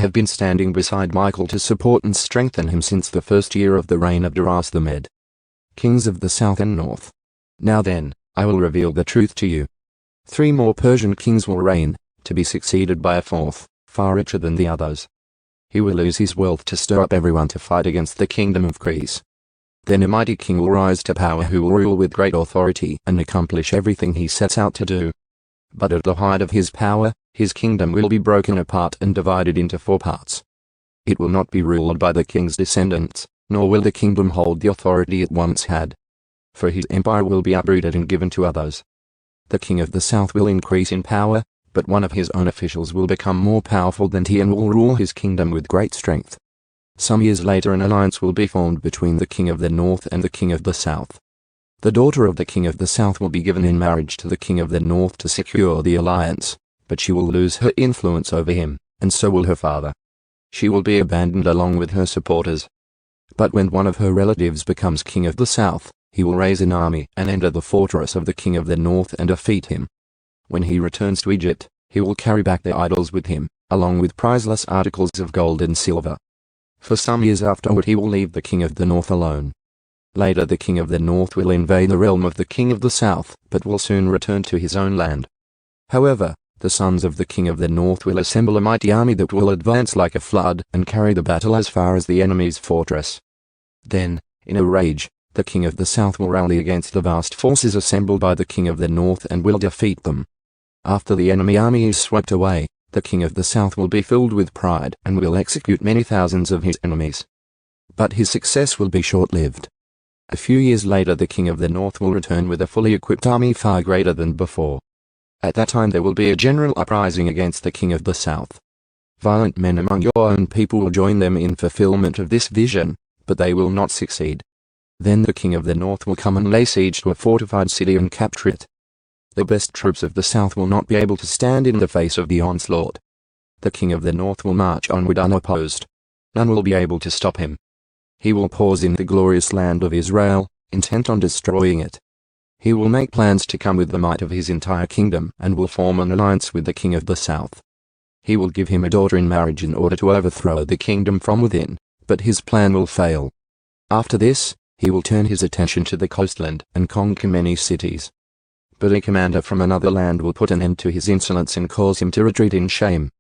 have been standing beside Michael to support and strengthen him since the first year of the reign of Darius the Mede, kings of the south and north. Now then, I will reveal the truth to you. 3 more Persian kings will reign, to be succeeded by a 4th, far richer than the others. He will lose his wealth to stir up everyone to fight against the kingdom of Greece. Then a mighty king will rise to power who will rule with great authority and accomplish everything he sets out to do. But at the height of his power, his kingdom will be broken apart and divided into 4 parts. It will not be ruled by the king's descendants, nor will the kingdom hold the authority it once had. For his empire will be uprooted and given to others. The king of the south will increase in power, but one of his own officials will become more powerful than he and will rule his kingdom with great strength. Some years later an alliance will be formed between the king of the north and the king of the south. The daughter of the king of the south will be given in marriage to the king of the north to secure the alliance, but she will lose her influence over him, and so will her father. She will be abandoned along with her supporters. But when one of her relatives becomes king of the south, he will raise an army and enter the fortress of the king of the north and defeat him. When he returns to Egypt, he will carry back their idols with him, along with priceless articles of gold and silver. For some years afterward he will leave the king of the north alone. Later the king of the north will invade the realm of the king of the south, but will soon return to his own land. However, the sons of the king of the north will assemble a mighty army that will advance like a flood and carry the battle as far as the enemy's fortress. Then, in a rage, the king of the south will rally against the vast forces assembled by the king of the north and will defeat them. After the enemy army is swept away, the king of the south will be filled with pride and will execute many thousands of his enemies. But his success will be short-lived. A few years later the king of the north will return with a fully equipped army far greater than before. At that time there will be a general uprising against the king of the south. Violent men among your own people will join them in fulfillment of this vision, but they will not succeed. Then the king of the north will come and lay siege to a fortified city and capture it. The best troops of the south will not be able to stand in the face of the onslaught. The king of the north will march onward unopposed. None will be able to stop him. He will pause in the glorious land of Israel, intent on destroying it. He will make plans to come with the might of his entire kingdom and will form an alliance with the king of the south. He will give him a daughter in marriage in order to overthrow the kingdom from within, but his plan will fail. After this, he will turn his attention to the coastland and conquer many cities. But a commander from another land will put an end to his insolence and cause him to retreat in shame.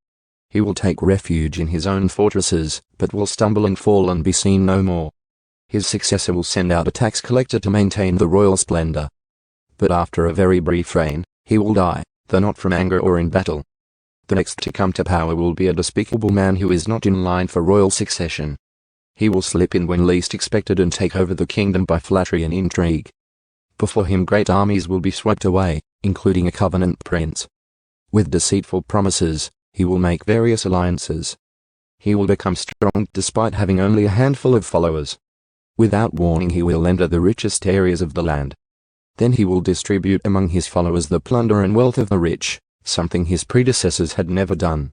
He will take refuge in his own fortresses, but will stumble and fall and be seen no more. His successor will send out a tax collector to maintain the royal splendor. But after a very brief reign, he will die, though not from anger or in battle. The next to come to power will be a despicable man who is not in line for royal succession. He will slip in when least expected and take over the kingdom by flattery and intrigue. Before him great armies will be swept away, including a covenant prince. With deceitful promises, he will make various alliances. He will become strong despite having only a handful of followers. Without warning he will enter the richest areas of the land. Then he will distribute among his followers the plunder and wealth of the rich, something his predecessors had never done.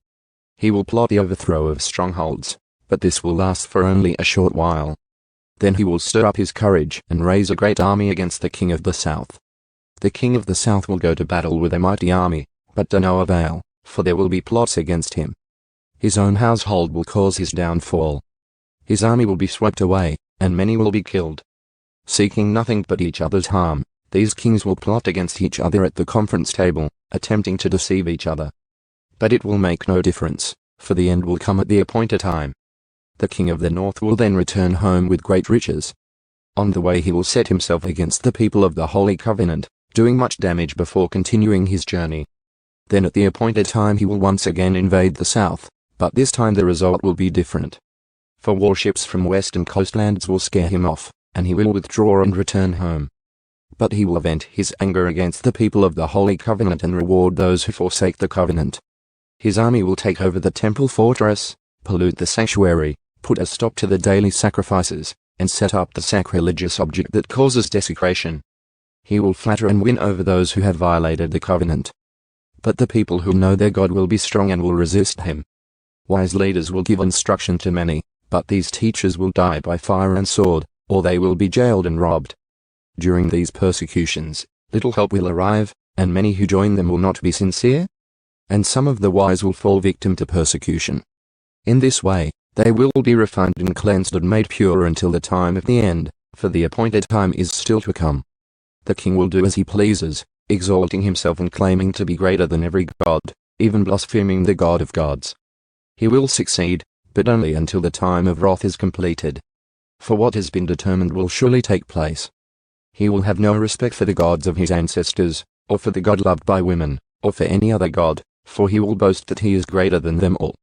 He will plot the overthrow of strongholds, but this will last for only a short while. Then he will stir up his courage and raise a great army against the king of the south. The king of the south will go to battle with a mighty army, but to no avail, for there will be plots against him. His own household will cause his downfall. His army will be swept away, and many will be killed. Seeking nothing but each other's harm, these kings will plot against each other at the conference table, attempting to deceive each other. But it will make no difference, for the end will come at the appointed time. The king of the north will then return home with great riches. On the way he will set himself against the people of the Holy Covenant, doing much damage before continuing his journey. Then at the appointed time he will once again invade the south, but this time the result will be different. For warships from western coastlands will scare him off, and he will withdraw and return home. But he will vent his anger against the people of the Holy Covenant and reward those who forsake the covenant. His army will take over the temple fortress, pollute the sanctuary, put a stop to the daily sacrifices, and set up the sacrilegious object that causes desecration. He will flatter and win over those who have violated the covenant. But the people who know their God will be strong and will resist him. Wise leaders will give instruction to many, but these teachers will die by fire and sword, or they will be jailed and robbed. During these persecutions, little help will arrive, and many who join them will not be sincere. And some of the wise will fall victim to persecution. In this way, they will be refined and cleansed and made pure until the time of the end, for the appointed time is still to come. The king will do as he pleases, exalting himself and claiming to be greater than every god, even blaspheming the God of gods. He will succeed, but only until the time of wrath is completed. For what has been determined will surely take place. He will have no respect for the gods of his ancestors, or for the god loved by women, or for any other god, for he will boast that he is greater than them all.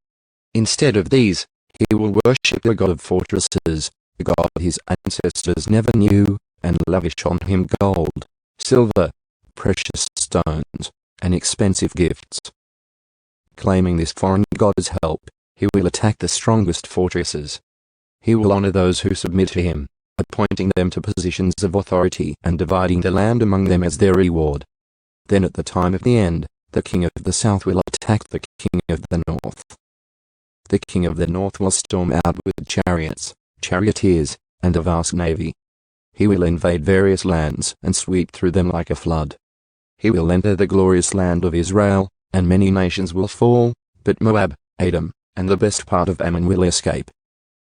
Instead of these, he will worship the god of fortresses, the god his ancestors never knew, and lavish on him gold, silver, precious stones, and expensive gifts. Claiming this foreign god as help, he will attack the strongest fortresses. He will honor those who submit to him, appointing them to positions of authority and dividing the land among them as their reward. Then at the time of the end, the king of the south will attack the king of the north. The king of the north will storm out with chariots, charioteers, and a vast navy. He will invade various lands and sweep through them like a flood. He will enter the glorious land of Israel, and many nations will fall, but Moab, Edom, and the best part of Ammon will escape.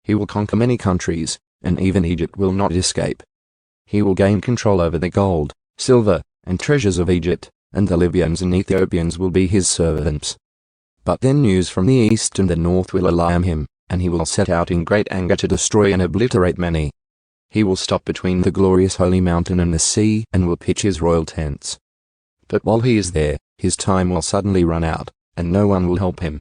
He will conquer many countries, and even Egypt will not escape. He will gain control over the gold, silver, and treasures of Egypt, and the Libyans and Ethiopians will be his servants. But then news from the east and the north will alarm him, and he will set out in great anger to destroy and obliterate many. He will stop between the glorious holy mountain and the sea, and will pitch his royal tents. But while he is there, his time will suddenly run out, and no one will help him.